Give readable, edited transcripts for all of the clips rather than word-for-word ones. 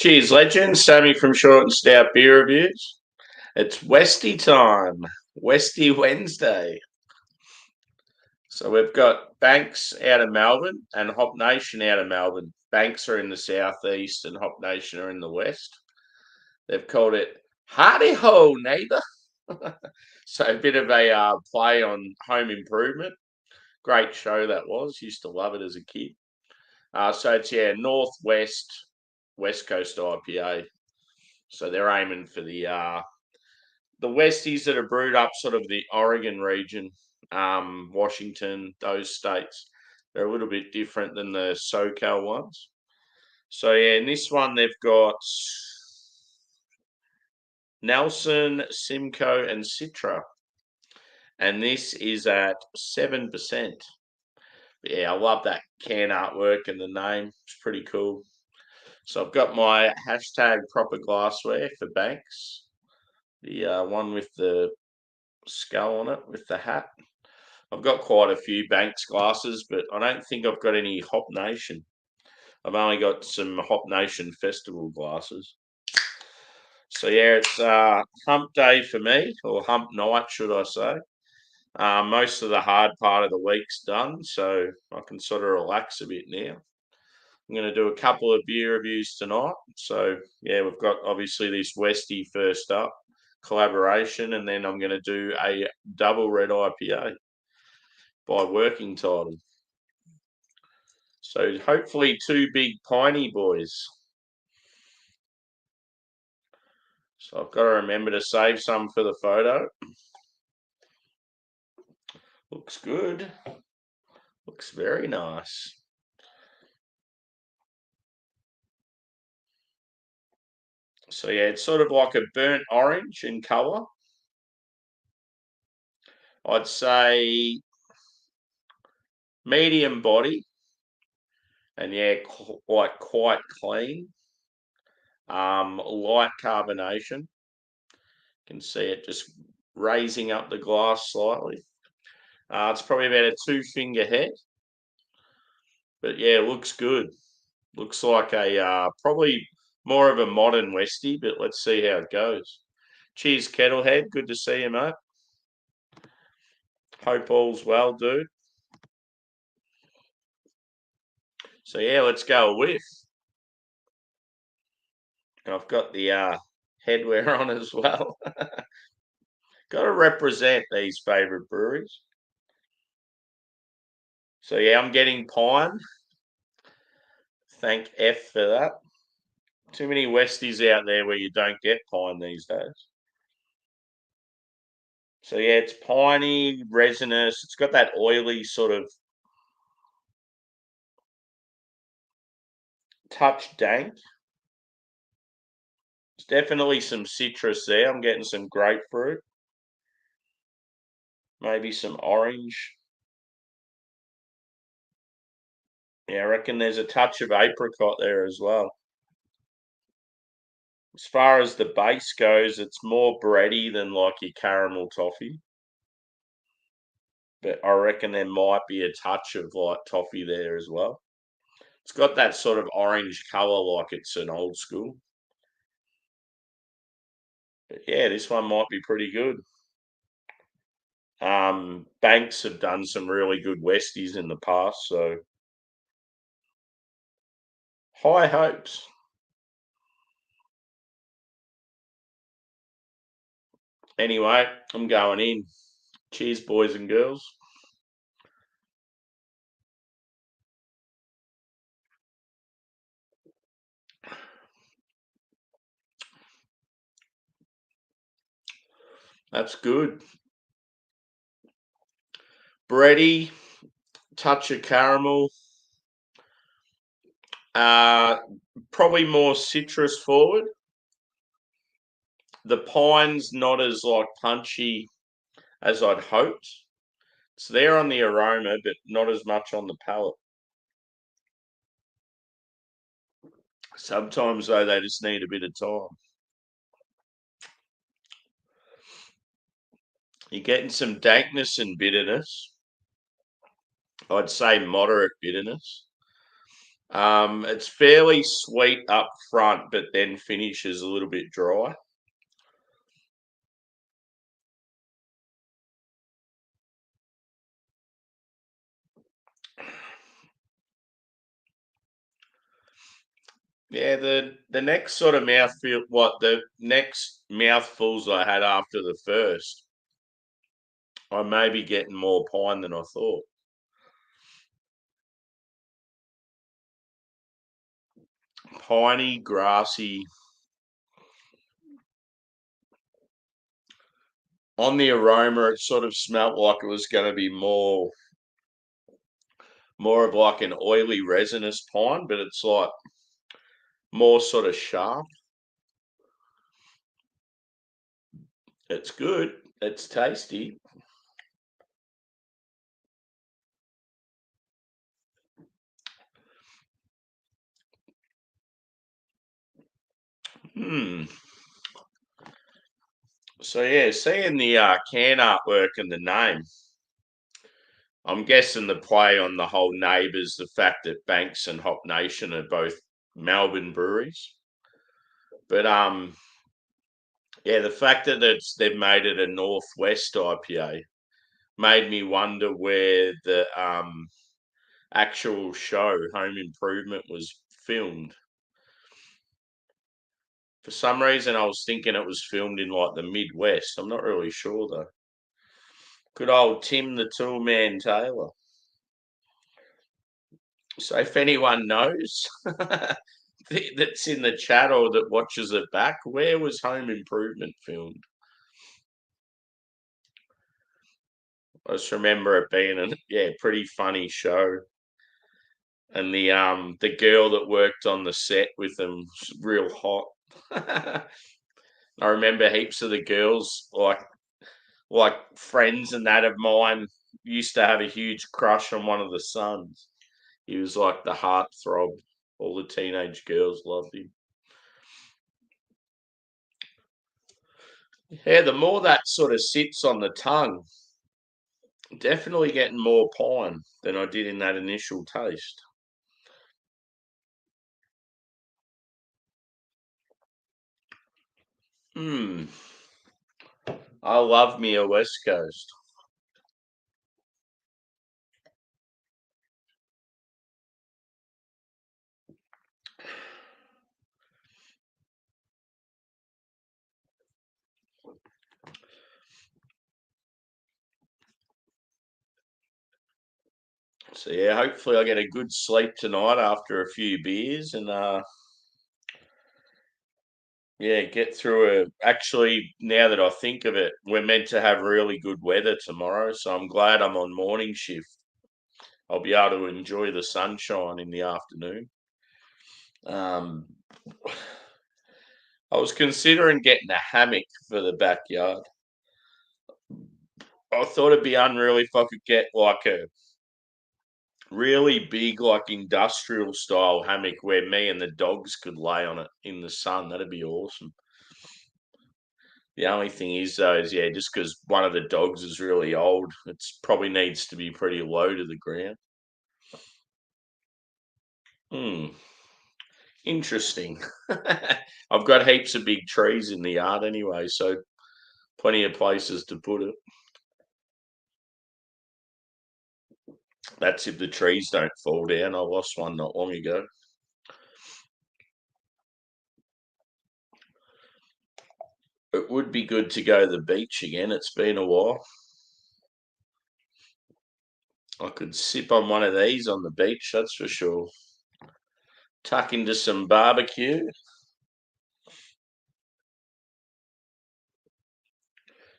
Cheers, legends. Sammy from Short and Stout Beer Reviews. It's Westy time, Westy Wednesday. So we've got Banks out of Melbourne and Hop Nation out of Melbourne. Banks are in the southeast and Hop Nation are in the west. They've called it Hardy Ho, neighbour. So a bit of a play on Home Improvement. Great show that was. Used to love it as a kid. So it's northwest West Coast IPA. So they're aiming for the Westies that are brewed up sort of the Oregon region, Washington, those states. They're a little bit different than the SoCal ones. So in this one they've got Nelson, Simcoe, and Citra. And this is at 7%. Yeah, I love that can artwork and the name. It's pretty cool. So I've got my hashtag proper glassware for Banks. The one with the skull on it with the hat. I've got quite a few Banks glasses, but I don't think I've got any Hop Nation. I've only got some Hop Nation Festival glasses. So it's hump day for me, or hump night, should I say. Most of the hard part of the week's done, so I can sort of relax a bit now. I'm going to do a couple of beer reviews tonight. So, we've got obviously this Westie first up, collaboration, and then I'm going to do a double red IPA by working title. So hopefully two big piney boys. So I've got to remember to save some for the photo. Looks good. Looks very nice. So it's sort of like a burnt orange in colour. I'd say medium body, and quite clean. Light carbonation. You can see it just raising up the glass slightly. It's probably about a 2-finger head, but looks good. Looks like a probably more of a modern Westie, but let's see how it goes. Cheers, Kettlehead. Good to see you, mate. Hope all's well, dude. So let's go a whiff. And I've got the headwear on as well. Got to represent these favourite breweries. So I'm getting pine. Thank F for that. Too many Westies out there where you don't get pine these days. So it's piney, resinous. It's got that oily sort of touch dank. There's definitely some citrus there. I'm getting some grapefruit. Maybe some orange. I reckon there's a touch of apricot there as well. As far as the base goes, it's more bready than like your caramel toffee. But I reckon there might be a touch of like toffee there as well. It's got that sort of orange colour like it's an old school. But this one might be pretty good. Banks have done some really good Westies in the past, so high hopes. Anyway, I'm going in. Cheers, boys and girls. That's good. Bready, touch of caramel. Probably more citrus forward. The pine's not as like punchy as I'd hoped. It's there on the aroma, but not as much on the palate. Sometimes, though, they just need a bit of time. You're getting some dankness and bitterness. I'd say moderate bitterness. It's fairly sweet up front, but then finishes a little bit dry. Yeah, the next sort of mouthfeel, what the next mouthfuls I had after the first, I may be getting more pine than I thought. Piney, grassy. On the aroma, it sort of smelt like it was going to be more of like an oily resinous pine, but it's like more sort of sharp. It's good. It's tasty. Hmm. So yeah, seeing the can artwork and the name, I'm guessing the play on the whole neighbours, the fact that Banks and Hop Nation are both Melbourne breweries. But yeah, the fact that they've made it a Northwest IPA made me wonder where the actual show Home Improvement was filmed. For some reason, I was thinking it was filmed in like the Midwest. I'm not really sure though. Good old Tim the Toolman Taylor. So if anyone knows that's in the chat or that watches it back, where was Home Improvement filmed? I just remember it being a pretty funny show. And the girl that worked on the set with them was real hot. I remember heaps of the girls like friends and that of mine used to have a huge crush on one of the sons. He was like the heartthrob. All the teenage girls loved him. Yeah, the more that sort of sits on the tongue, definitely getting more pine than I did in that initial taste. Hmm. I love me a West Coast. So yeah, hopefully I get a good sleep tonight after a few beers and yeah, get through a actually now that I think of it, we're meant to have really good weather tomorrow, so I'm glad I'm on morning shift. I'll be able to enjoy the sunshine in the afternoon. Um I was considering getting a hammock for the backyard. I thought it'd be unreal if I could get like a really big, like industrial style hammock where me and the dogs could lay on it in the sun. That'd be awesome. The only thing is, though, is yeah, just because one of the dogs is really old, it's probably needs to be pretty low to the ground. Hmm, interesting. I've got heaps of big trees in the yard anyway, so plenty of places to put it. That's if the trees don't fall down. I lost one not long ago. It would be good to go to the beach again. It's been a while. I could sip on one of these on the beach, that's for sure. Tuck into some barbecue.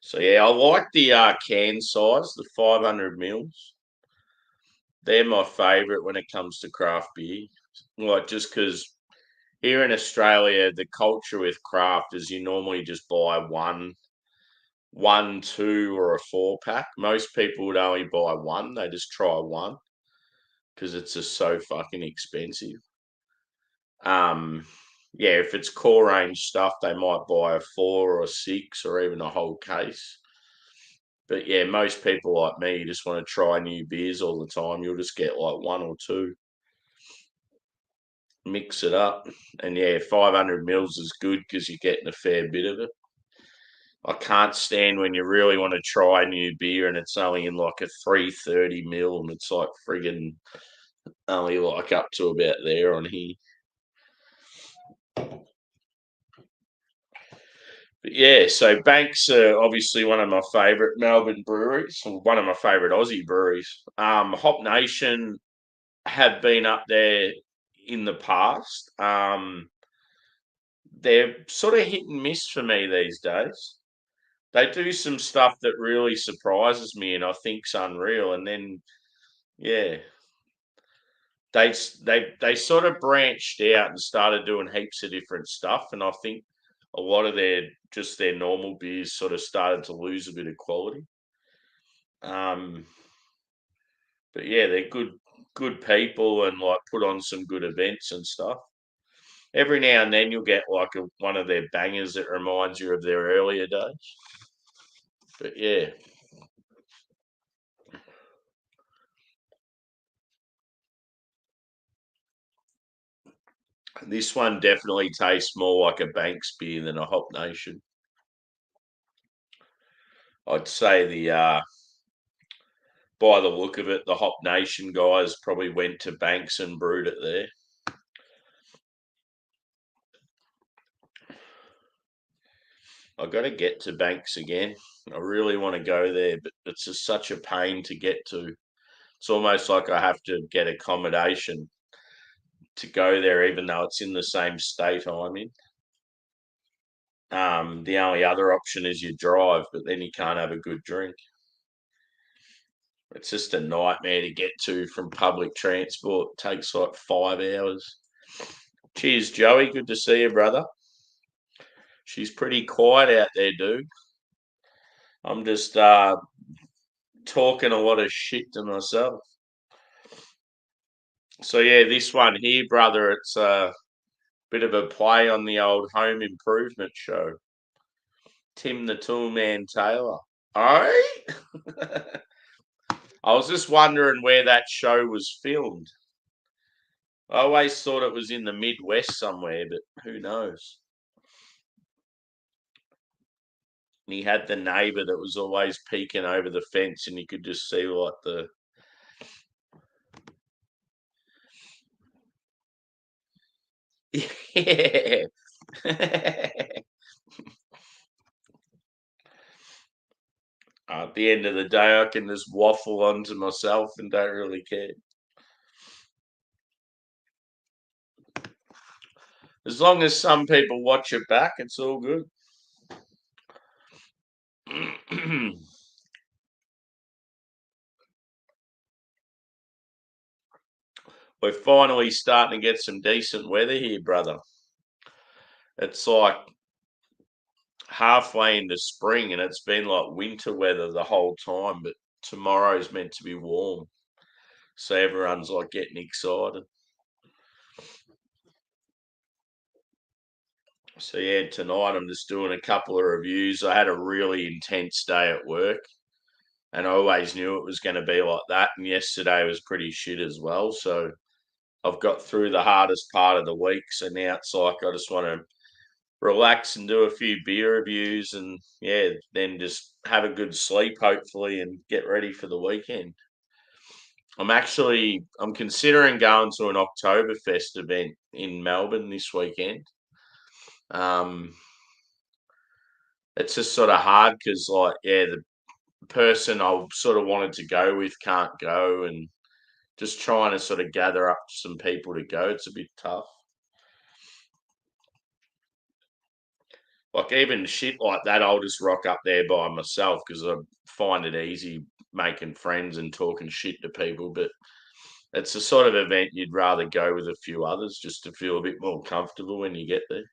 So yeah, I like the can size, the 500 mils. They're my favourite when it comes to craft beer. Like just because here in Australia, the culture with craft is you normally just buy one, two, or a 4 pack. Most people would only buy one. They just try one because it's just so fucking expensive. Um, yeah, if it's core range stuff, they might buy a 4 or 6 or even a whole case. But yeah, most people like me just want to try new beers all the time. You'll just get like one or two. mix it up. And yeah, 500 mils is good because you're getting a fair bit of it. I can't stand when you really want to try a new beer and it's only in like a 330 mil and it's like friggin' only like up to about there on here. But yeah, so Banks are obviously one of my favourite Melbourne breweries, or one of my favourite Aussie breweries. Hop Nation have been up there in the past. They're sort of hit and miss for me these days. They do some stuff that really surprises me and I think's unreal, and then yeah, they sort of branched out and started doing heaps of different stuff, and I think a lot of their normal beers sort of started to lose a bit of quality. Um, but yeah, they're good people and like put on some good events and stuff. Every now and then you'll get like one of their bangers that reminds you of their earlier days. But yeah, this one definitely tastes more like a Banks beer than a Hop Nation. I'd say by the look of it, the Hop Nation guys probably went to Banks and brewed it there. I got to get to Banks again. I really want to go there, but it's just such a pain to get to. It's almost like I have to get accommodation to go there, even though it's in the same state I'm in. The only other option is you drive, but then you can't have a good drink. It's just a nightmare to get to from public transport. It takes like 5 hours. Cheers, Joey. Good to see you, brother. She's pretty quiet out there, dude. I'm just talking a lot of shit to myself. So yeah, this one here, brother, it's a bit of a play on the old Home Improvement show. Tim the Toolman Taylor. Oh, I was just wondering where that show was filmed. I always thought it was in the Midwest somewhere, but who knows? And he had the neighbour that was always peeking over the fence, and you could just see like the. Yeah. At the end of the day, I can just waffle on to myself and don't really care. As long as some people watch it back, it's all good. We're finally starting to get some decent weather here, brother. It's like halfway into spring and it's been like winter weather the whole time, but tomorrow's meant to be warm. So everyone's like getting excited. So yeah, tonight I'm just doing a couple of reviews. I had a really intense day at work and I always knew it was going to be like that. And yesterday was pretty shit as well. So I've got through the hardest part of the week. So now it's like I just want to relax and do a few beer reviews and yeah, then just have a good sleep hopefully and get ready for the weekend. I'm considering going to an Oktoberfest event in Melbourne this weekend. Um, it's just sort of hard because like yeah, the person I sort of wanted to go with can't go and just trying to sort of gather up some people to go. It's a bit tough. Like even shit like that, I'll just rock up there by myself because I find it easy making friends and talking shit to people. But it's the sort of event you'd rather go with a few others just to feel a bit more comfortable when you get there.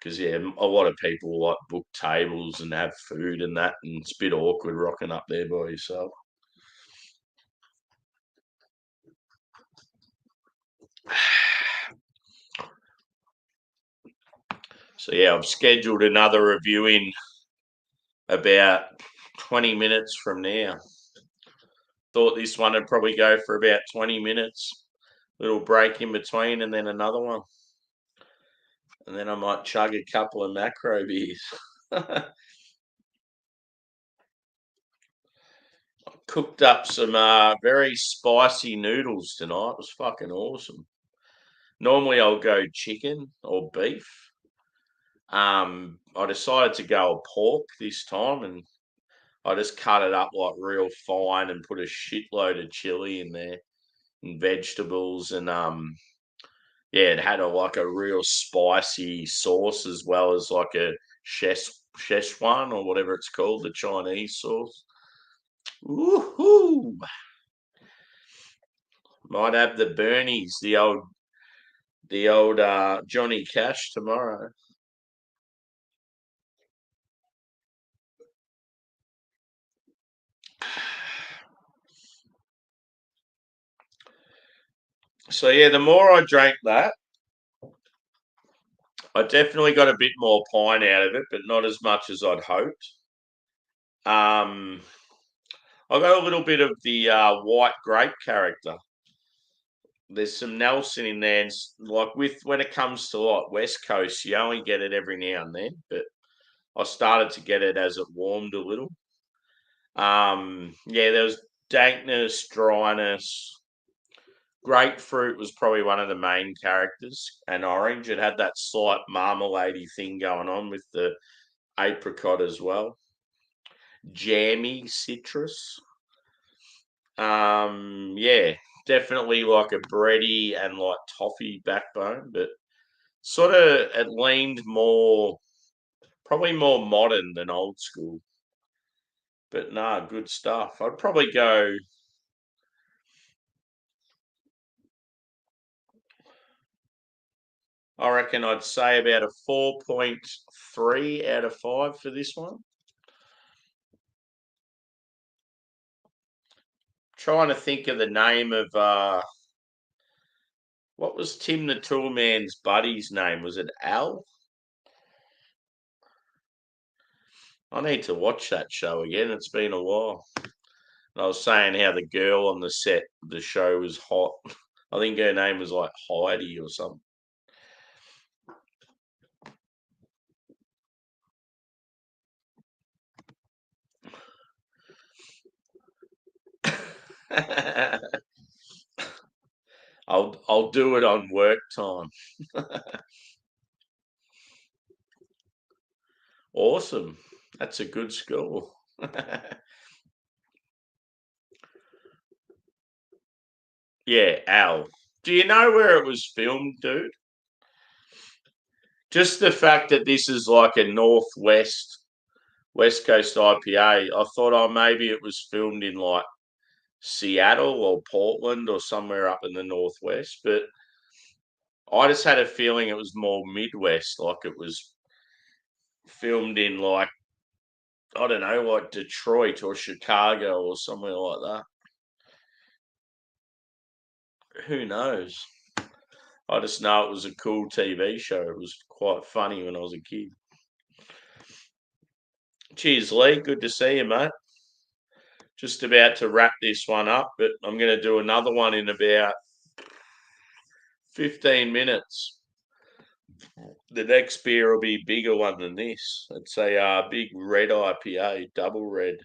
Because yeah, a lot of people like book tables and have food and that, and it's a bit awkward rocking up there by yourself. So yeah, I've scheduled another review in about 20 minutes from now. Thought this one would probably go for about 20 minutes. Little break in between, and then another one. And then I might chug a couple of macro beers. Cooked up some very spicy noodles tonight. It was fucking awesome. Normally I'll go chicken or beef. I decided to go pork this time, and I just cut it up like real fine and put a shitload of chili in there and vegetables, and yeah, it had like a real spicy sauce as well as like a Szechuan or whatever it's called, the Chinese sauce. Woohoo! Might have the Bernies, the old Johnny Cash tomorrow. So yeah, the more I drank that, I definitely got a bit more pine out of it, but not as much as I'd hoped. Um, I got a little bit of the white grape character. There's some Nelson in there, and like with when it comes to like West Coast, you only get it every now and then, but I started to get it as it warmed a little. Yeah, there was dankness, dryness. Grapefruit was probably one of the main characters, and orange. It had that slight marmalade thing going on with the apricot as well. Jammy citrus. Yeah, definitely like a bready and like toffee backbone, but sort of it leaned more, probably more modern than old school. But nah, good stuff. I'd probably go. I reckon I'd say about a 4.3 out of 5 for this one. Trying to think of the name of what was Tim the Toolman's buddy's name? Was it Al? I need to watch that show again. It's been a while. And I was saying how the girl on the set of the show was hot. I think her name was like Heidi or something. I'll do it on work time. Awesome. That's a good score. Yeah, Al. Do you know where it was filmed, dude? Just the fact that this is like a northwest West Coast IPA, I thought, oh, maybe it was filmed in like Seattle or Portland or somewhere up in the northwest, but I just had a feeling it was more Midwest, like it was filmed in like I don't know, like Detroit or Chicago or somewhere like that. Who knows? I just know it was a cool TV show. It was quite funny when I was a kid. Cheers, Lee. Good to see you, mate. Just about to wrap this one up, but I'm going to do another one in about 15 minutes. The next beer will be a bigger one than this. It's a big red IPA, double red,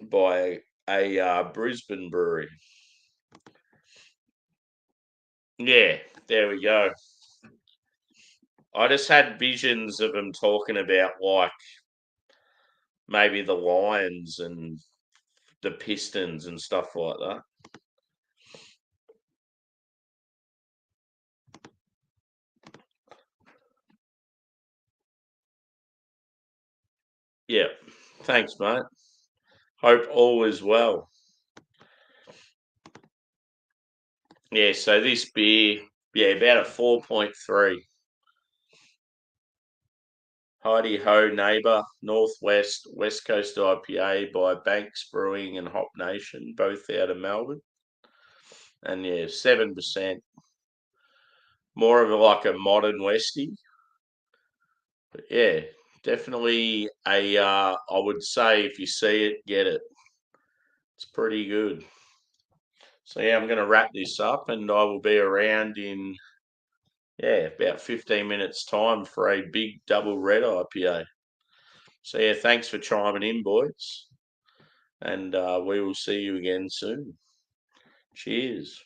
by a Brisbane brewery. Yeah, there we go. I just had visions of them talking about like maybe the Lions and the Pistons and stuff like that. Yeah, thanks, mate. Hope all is well. Yeah, so this beer, yeah, about a 4.3. Heidi Ho Neighbour, Northwest, West Coast IPA by Banks Brewing and Hop Nation, both out of Melbourne. And yeah, 7%. More of like a modern Westie. But yeah, definitely I would say if you see it, get it. It's pretty good. So yeah, I'm going to wrap this up, and I will be around in about 15 minutes time for a big double red IPA. So yeah, thanks for chiming in, boys, and we will see you again soon. Cheers.